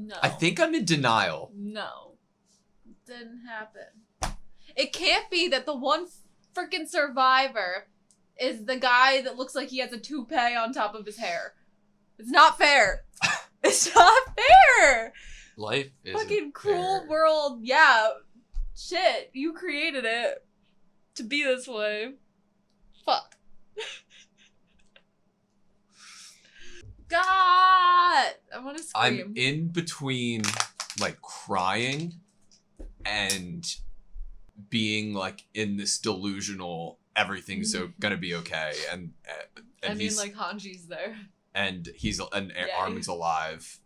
No. I think I'm in denial. No. Didn't happen. It can't be that the one freaking survivor is the guy that looks like he has a toupee on top of his hair. It's not fair. It's not fair. Life is fucking cruel world. Yeah. Shit. You created it to be this way. Fuck. God. I want to scream. I'm in between, like, crying and being, like, in this delusional everything's gonna be okay. And I mean, like, Hanji's there. And Armin's alive.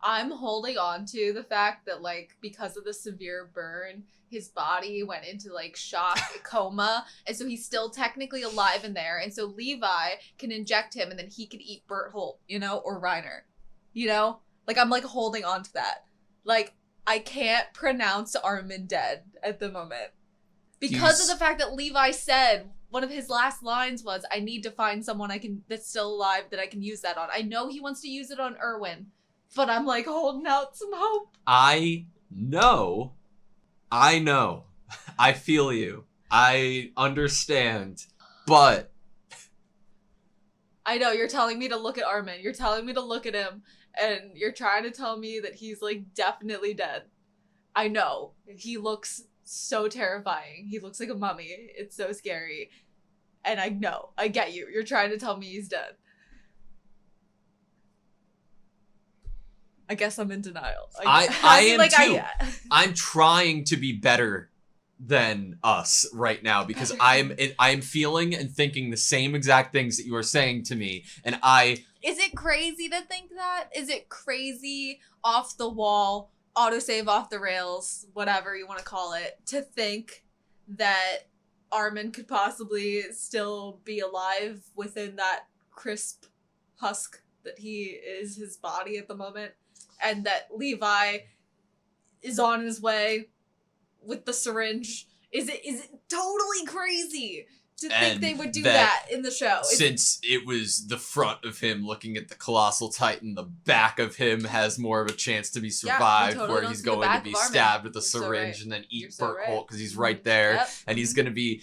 I'm holding on to the fact that, like, because of the severe burn, his body went into, like, shock coma, and so he's still technically alive in there, and so Levi can inject him, and then he can eat Berthold, you know, or Reiner, you know? Like, I'm, like, holding on to that. Like, I can't pronounce Armin dead at the moment. Because of the fact that Levi said, one of his last lines was, I need to find someone that's still alive that I can use that on. I know he wants to use it on Erwin, but I'm, like, holding out some hope. I know. I feel you. I understand. But I know, you're telling me to look at Armin. You're telling me to look at him. And you're trying to tell me that he's, like, definitely dead. I know. He looks so terrifying. He looks like a mummy. It's so scary. And I know. I get you. You're trying to tell me he's dead. I guess I'm in denial. I am like, too. I'm trying to be better than us right now because I'm feeling and thinking the same exact things that you are saying to me, and Is it crazy to think that? Is it crazy, off the wall, autosave off the rails, whatever you want to call it, to think that Armin could possibly still be alive within that crisp husk that he is his body at the moment? And that Levi is on his way with the syringe. Is it totally crazy to think they would do that in the show? Since it was the front of him looking at the Colossal Titan, the back of him has more of a chance to be survived, where he's going to be stabbed with a syringe and then eat Berthold because he's right there, and he's going to be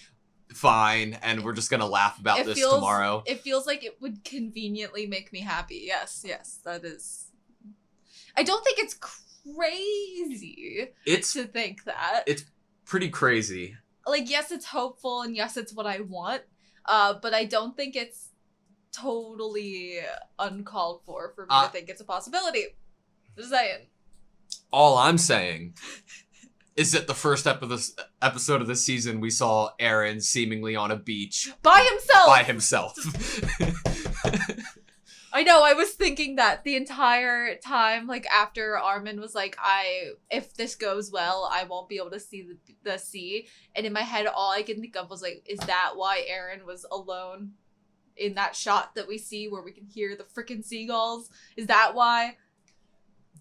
fine, and we're just going to laugh about this tomorrow. It feels like it would conveniently make me happy. Yes, that is... I don't think it's crazy to think that. It's pretty crazy. Like, yes, it's hopeful, and yes, it's what I want, but I don't think it's totally uncalled for me to think it's a possibility. Just saying. All I'm saying is that the first episode of this season, we saw Eren seemingly on a beach. By himself! I know, I was thinking that the entire time, like, after Armin was like, if this goes well, I won't be able to see the sea. And in my head, all I can think of was, like, is that why Eren was alone in that shot that we see where we can hear the frickin' seagulls? Is that why?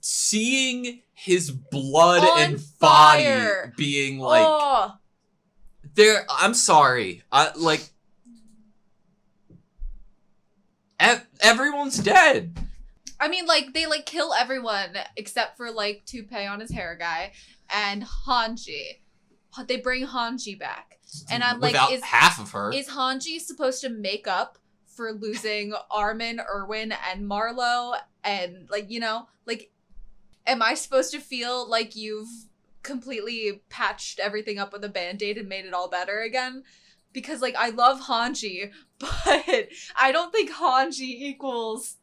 Seeing his blood and body being, like... I'm sorry. Everyone's dead. I mean, like, they, like, kill everyone except for, like, Toupee on his hair guy and Hanji. They bring Hanji back. And I'm like, without half of her. Is Hanji supposed to make up for losing Armin, Erwin, and Marlowe? And, like, you know, like, am I supposed to feel like you've completely patched everything up with a Band-Aid and made it all better again? Because, like, I love Hanji, but I don't think Hanji equals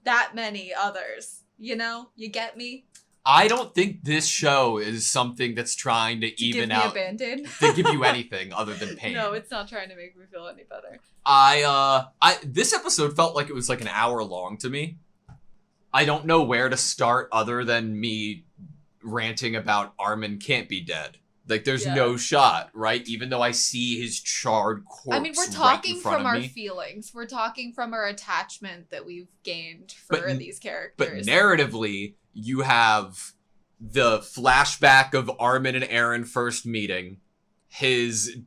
that many others. You know? You get me? I don't think this show is something that's trying to even out... give me a Band-Aid? To give you anything other than pain. No, it's not trying to make me feel any better. This episode felt like it was like an hour long to me. I don't know where to start other than me ranting about Armin can't be dead. Like, there's no shot, right? Even though I see his charred corpse. I mean, we're talking from our feelings. We're talking from our attachment that we've gained for these characters. But narratively, you have the flashback of Armin and Eren first meeting, his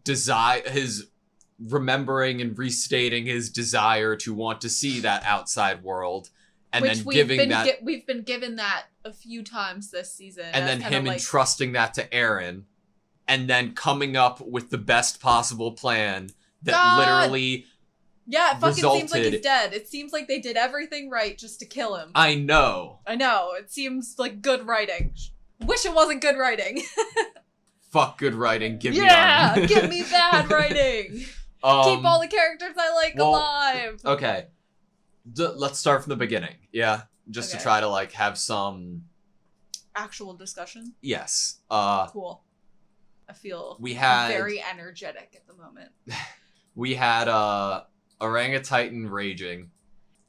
remembering and restating his desire to want to see that outside world, And Which then giving that... we've been given that a few times this season. And then him entrusting that to Eren. And then coming up with the best possible plan that literally... Yeah, it fucking seems like he's dead. It seems like they did everything right just to kill him. I know. It seems like good writing. Wish it wasn't good writing. Fuck good writing. Give me give me bad writing. Keep all the characters I like alive. Okay. Let's start from the beginning. Yeah? Just to try to, like, have some... actual discussion? Yes. Cool. I feel very energetic at the moment. We had, Orangutan raging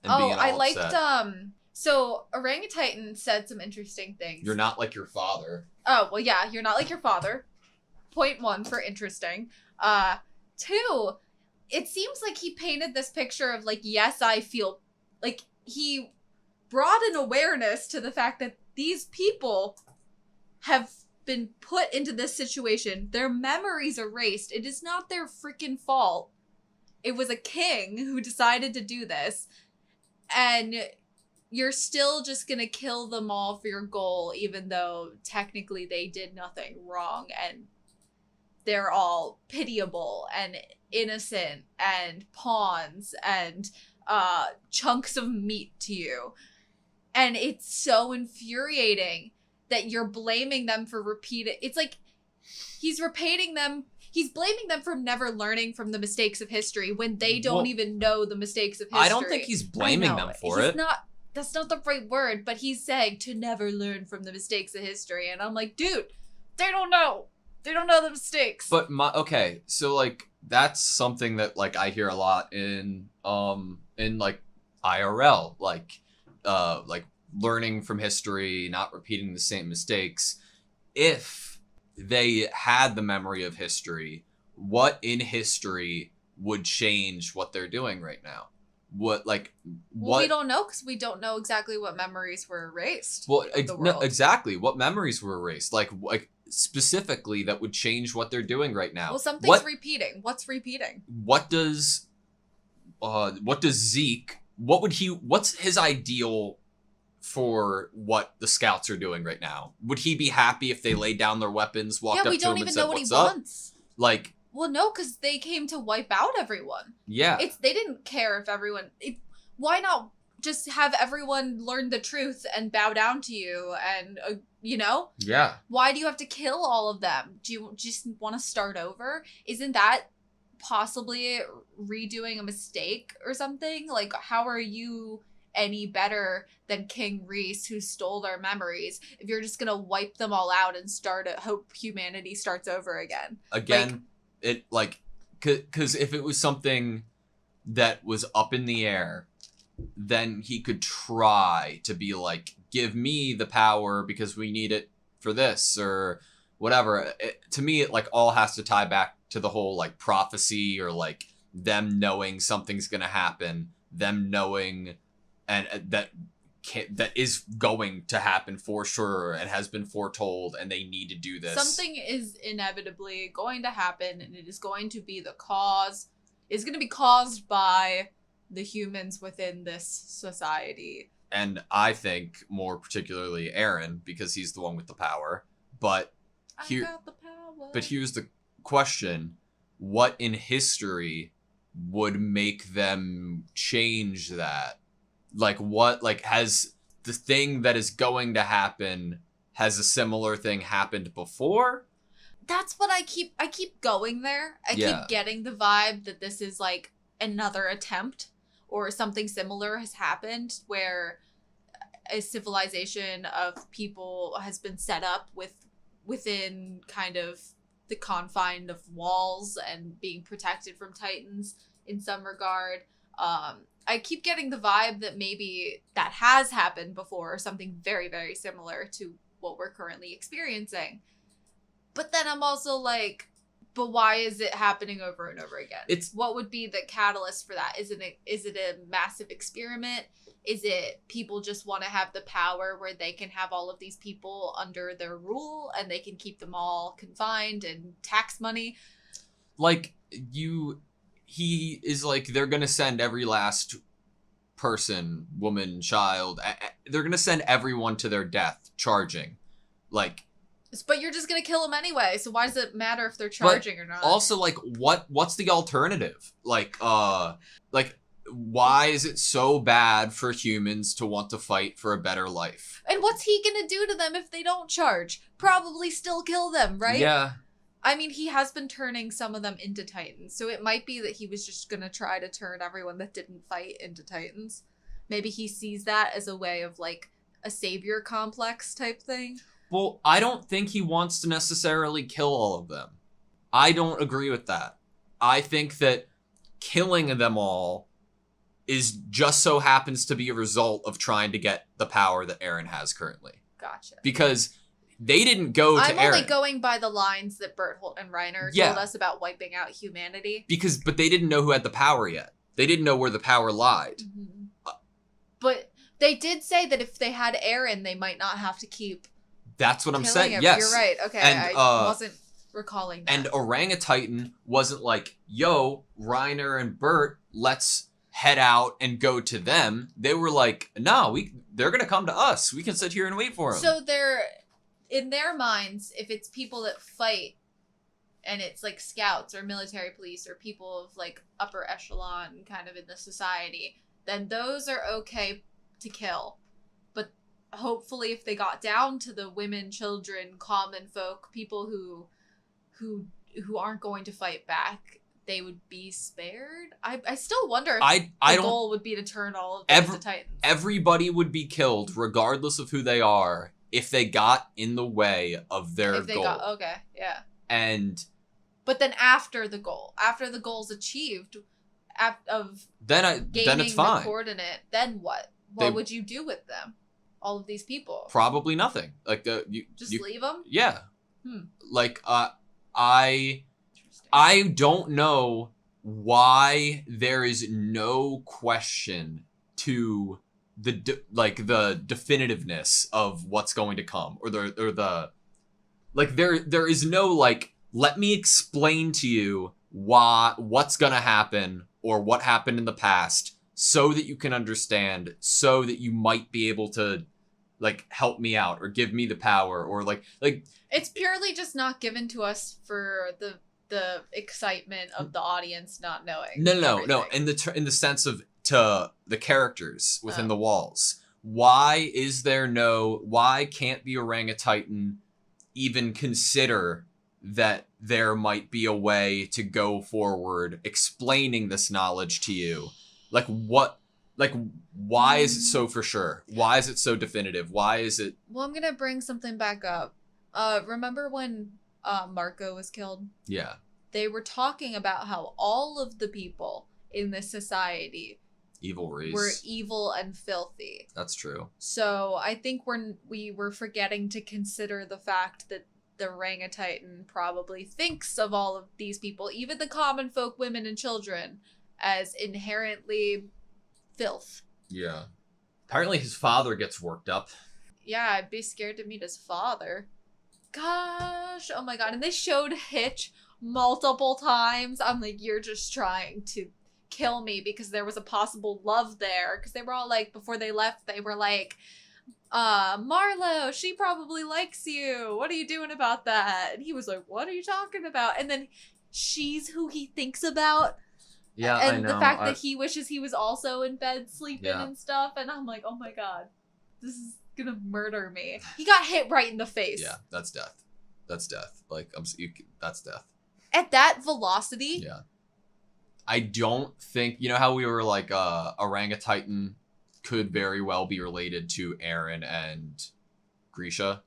and being all I upset. liked, so Orangutan said some interesting things. You're not like your father. Oh, well, yeah, you're not like your father. Point 1 for interesting. 2, it seems like he painted this picture of, like, yes, I feel, like, he brought an awareness to the fact that these people have been put into this situation. Their memories erased. It is not their freaking fault. It was a king who decided to do this, and you're still just gonna kill them all for your goal, even though technically they did nothing wrong, and they're all pitiable and innocent and pawns and chunks of meat to you. And it's so infuriating that you're blaming them for repeating. It's like he's blaming them for never learning from the mistakes of history when they don't even know the mistakes of history. I don't think he's blaming them for it. That's not the right word, but he's saying to never learn from the mistakes of history. And I'm like, dude, they don't know. They don't know the mistakes. But so like that's something that like I hear a lot in like IRL, like learning from history, not repeating the same mistakes. If they had the memory of history, what in history would change what they're doing right now? What we don't know because we don't know exactly what memories were erased. Well, no, exactly what memories were erased, like specifically that would change what they're doing right now. Well, something's repeating. What's repeating? What does Zeke? What's his ideal for what the scouts are doing right now? Would he be happy if they laid down their weapons, walked up to him and said, "What's up?" Like, well, no, because they came to wipe out everyone. Yeah, they didn't care if everyone. Why not just have everyone learn the truth and bow down to you? And Yeah. Why do you have to kill all of them? Do you just want to start over? Isn't that possibly redoing a mistake or something? Like, how are you any better than King Reese, who stole their memories, if you're just gonna wipe them all out and hope humanity starts over again? Again, because if it was something that was up in the air, then he could try to be like, give me the power because we need it for this or whatever. To me, it like all has to tie back to the whole like prophecy or like them knowing something's gonna happen, them knowing and that is going to happen for sure and has been foretold, and they need to do this. Something is inevitably going to happen, and it is going to be it's going to be caused by the humans within this society. And I think more particularly Eren, because he's the one with the power. But I got the power. But here's the question: what in history would make them change that? Like, what, like, has the thing that is going to happen, has a similar thing happened before? That's what I keep going there. I keep getting the vibe that this is, like, another attempt or something similar has happened where a civilization of people has been set up within kind of the confine of walls and being protected from Titans in some regard. I keep getting the vibe that maybe that has happened before or something very, very similar to what we're currently experiencing. But then I'm also like, but why is it happening over and over again? What would be the catalyst for that? Is it a massive experiment? Is it people just want to have the power where they can have all of these people under their rule and they can keep them all confined and tax money? Like, he is like, they're going to send every last person, woman, child, they're gonna send everyone to their death charging. Like, but you're just gonna kill them anyway, so why does it matter if they're charging or not? Also, like, what's the alternative? Like, why is it so bad for humans to want to fight for a better life? And what's he gonna do to them if they don't charge? Probably still kill them, right? Yeah. I mean, he has been turning some of them into Titans, so it might be that he was just gonna try to turn everyone that didn't fight into Titans. Maybe he sees that as a way of, like, a savior complex type thing. Well, I don't think he wants to necessarily kill all of them. I don't agree with that. I think that killing them all is just so happens to be a result of trying to get the power that Eren has currently. Gotcha. Because they didn't go to Eren. I'm only going by the lines that Berthold and Reiner told us about wiping out humanity. But they didn't know who had the power yet. They didn't know where the power lied. Mm-hmm. But they did say that if they had Eren, they might not have to keep... That's what I'm saying. Yes. You're right. Okay. And, I wasn't recalling that. And Orangutan wasn't like, yo, Reiner and Bert, let's head out and go to them. They were like, no, they're going to come to us. We can sit here and wait for them. So they're, in their minds, if it's people that fight and it's like scouts or military police or people of like upper echelon kind of in the society, then those are okay to kill. Hopefully if they got down to the women, children, common folk, people who aren't going to fight back, they would be spared. I still wonder if the goal would be to turn all of them into Titans. Everybody would be killed, regardless of who they are, if they got in the way of their goal. Okay, yeah. But then after the goal's achieved, then it's fine. The coordinate, then what? What would you do with them? All of these people? Probably nothing. Like you leave them? Yeah. Like I don't know why there is no question to the definitiveness of what's going to come or the like there is no like, let me explain to you what's going to happen or what happened in the past so that you can understand, so that you might be able to like help me out or give me the power or like it's purely just not given to us for the excitement of the audience not knowing. No. In the sense of to the characters within the walls. Why can't the orangutan even consider that there might be a way to go forward explaining this knowledge to you? Like what? Like, why is it so for sure? Why is it so definitive? Why is it... Well, I'm going to bring something back up. Remember when Marco was killed? Yeah. They were talking about how all of the people in this society were evil and filthy. That's true. So I think we were forgetting to consider the fact that the orangutan probably thinks of all of these people, even the common folk, women and children, as inherently... filth. Yeah. Apparently his father gets worked up. Yeah, I'd be scared to meet his father. Gosh, oh my god. And they showed Hitch multiple times. I'm like, you're just trying to kill me because there was a possible love there. Because they were all like, before they left, they were like, Marlo, she probably likes you. What are you doing about that? And he was like, what are you talking about? And then she's who he thinks about. Yeah, and I know. The fact that he wishes he was also in bed sleeping and stuff, and I'm like, oh my god, this is gonna murder me. He got hit right in the face. Yeah, that's death. That's death. Like, that's death. At that velocity? Yeah. I don't think, you know how we were like, orangutan could very well be related to Eren and Grisha?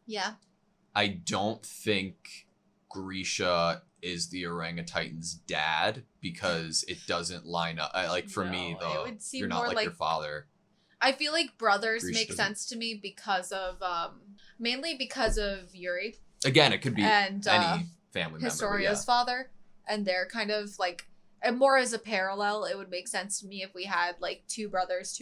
Yeah. I don't think Grisha is the orangutan's dad because it doesn't line up. For me, though, it would seem you're not like your father. I feel like brothers make sense to me because of mainly because of Yuri. Again, it could be any family member. Historia's father, and they're kind of like, and more as a parallel, it would make sense to me if we had like two brothers,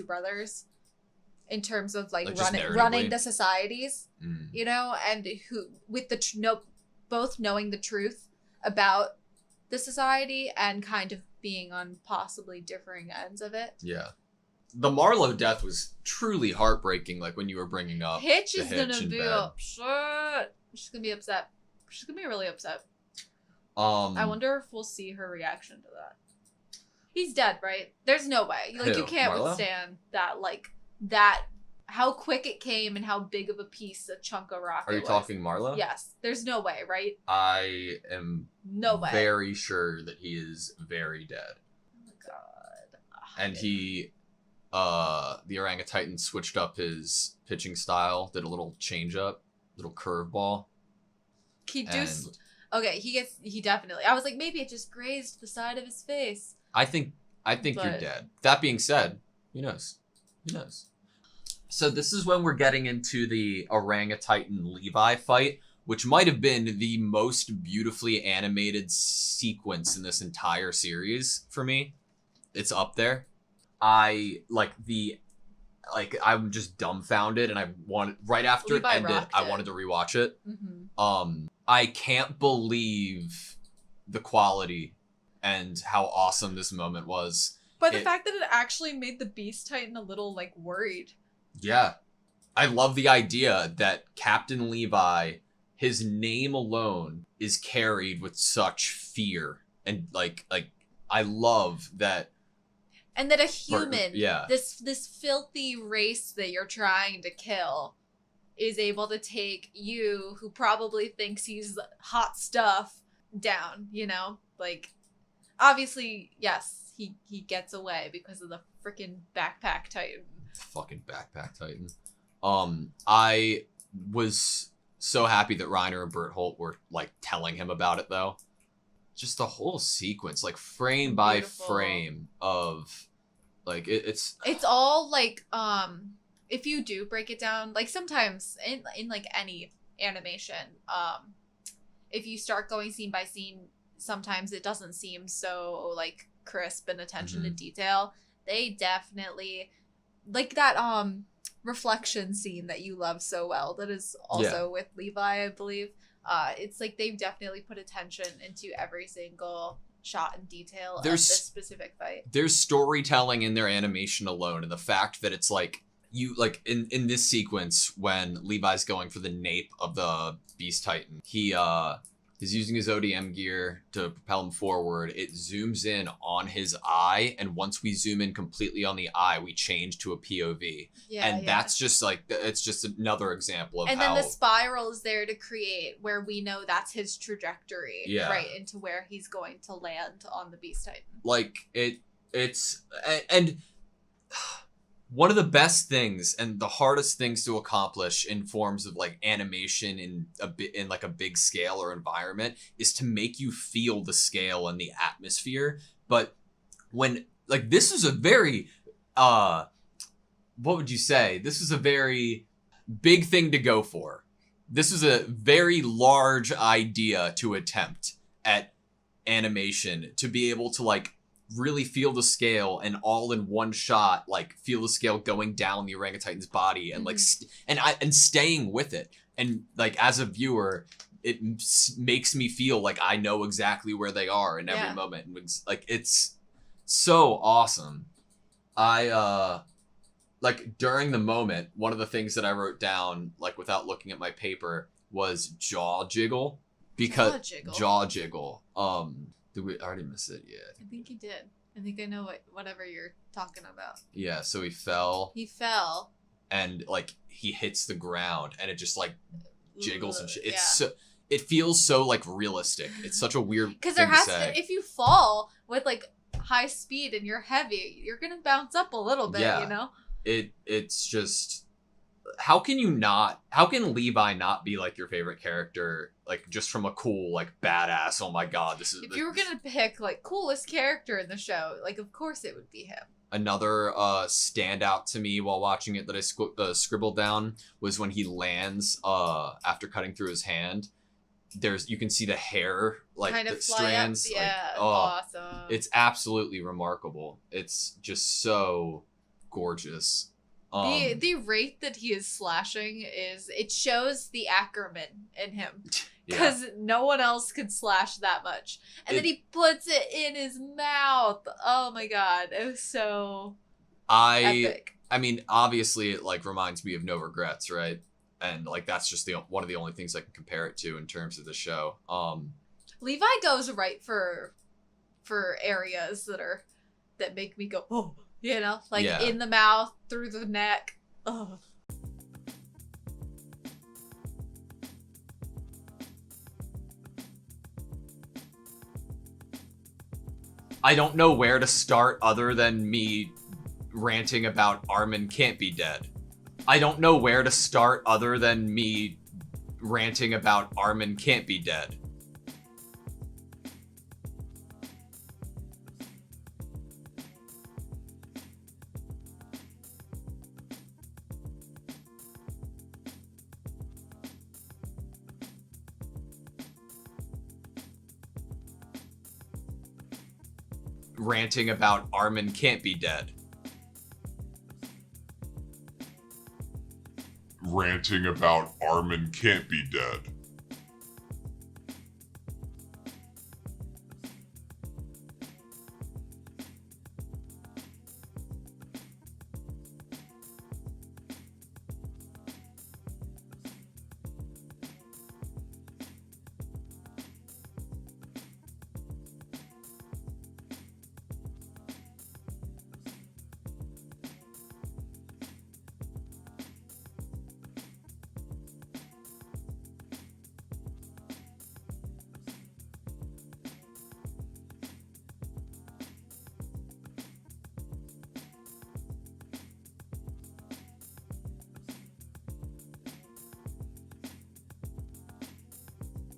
in terms of like running the societies, you know, and who with the both knowing the truth about the society and kind of being on possibly differing ends of it. Yeah. The Marlowe death was truly heartbreaking, like when you were bringing up Hitch the is Hitch gonna in be bed. upset. She's gonna be upset. She's gonna be really upset. I wonder if we'll see her reaction to that. He's dead, right? There's no way. Like, Who? you can't Marlowe? withstand that, like, that, how quick it came and how big of a piece, a chunk of rock Are you talking Marlowe? Yes. There's no way, right? I am very sure that he is very dead. Oh my god. And he, the orangutan switched up his pitching style, did a little change up, little curveball. Okay, he definitely, I was like, maybe it just grazed the side of his face. I think you're dead. That being said, who knows? Who knows? So this is when we're getting into the orangutan Levi fight, which might have been the most beautifully animated sequence in this entire series for me. It's up there. I'm just dumbfounded, and right after Levi it ended, I wanted to rewatch it. Mm-hmm. I can't believe the quality and how awesome this moment was. But the fact that it actually made the Beast Titan a little, like, worried. Yeah. I love the idea that Captain Levi, his name alone, is carried with such fear. And, like I love that. And that a human, this filthy race that you're trying to kill, is able to take you, who probably thinks he's hot stuff, down, you know? Like, obviously, yes, he gets away because of the freaking backpack titan. Fucking backpack titan. I was so happy that Reiner and Berthold were, like, telling him about it, though. Just the whole sequence, like, frame by frame of, like, it's all, like, if you do break it down, like, sometimes in like any animation, if you start going scene by scene, sometimes it doesn't seem so, like, crisp and attention to detail. They definitely, like, that reflection scene that you love so well, that is also with Levi, I believe. It's like they've definitely put attention into every single shot and detail of this specific fight. There's storytelling in their animation alone, and the fact that it's like, you, like, in this sequence when Levi's going for the nape of the Beast Titan, he is using his ODM gear to propel him forward. It zooms in on his eye, and once we zoom in completely on the eye, we change to a POV. That's just, like, it's just another example of and then the spiral is there to create where we know that's his trajectory, right into where he's going to land on the Beast Titan. Like, it's one of the best things and the hardest things to accomplish in forms of, like, animation in like a big scale or environment is to make you feel the scale and the atmosphere. But when, like, this is a very what would you say? This is a very big thing to go for. This is a very large idea to attempt at animation, to be able to, like, really feel the scale and all in one shot, like, feel the scale going down the orangutan's body and like and staying with it, and, like, as a viewer, it makes me feel like I know exactly where they are in every moment. Like, it's so awesome. I like, during the moment, one of the things that I wrote down, like, without looking at my paper, was jaw jiggle. Because jaw jiggle. Did we already miss it? Yeah. I think you did. I think I know whatever you're talking about. Yeah, so he fell. And, like, he hits the ground, and it just, like, jiggles and shit. It's so, it feels so, like, realistic. It's such a weird thing to say. Because there has to, if you fall with, like, high speed and you're heavy, you're gonna bounce up a little bit, you know? It's just, how can Levi not be, like, your favorite character, like, just from a cool, like, badass, oh my god, this is... If you were gonna pick, like, coolest character in the show, like, of course it would be him. Another standout to me while watching it that I scribbled down was when he lands after cutting through his hand. You can see the hair, like, kind of the strands. Yeah, like, awesome. It's absolutely remarkable. It's just so gorgeous. The rate that he is slashing it shows the Ackerman in him, because no one else could slash that much. And then he puts it in his mouth. Oh my god, it was so Epic. I mean, obviously, it like reminds me of No Regrets, right? And like that's just one of the only things I can compare it to in terms of the show. Levi goes right for areas that make me go, oh, you know, like in the mouth, through the neck. Oh. I don't know where to start other than me ranting about Armin can't be dead. I don't know where to start other than me ranting about Armin can't be dead. Ranting about Armin can't be dead. Ranting about Armin can't be dead.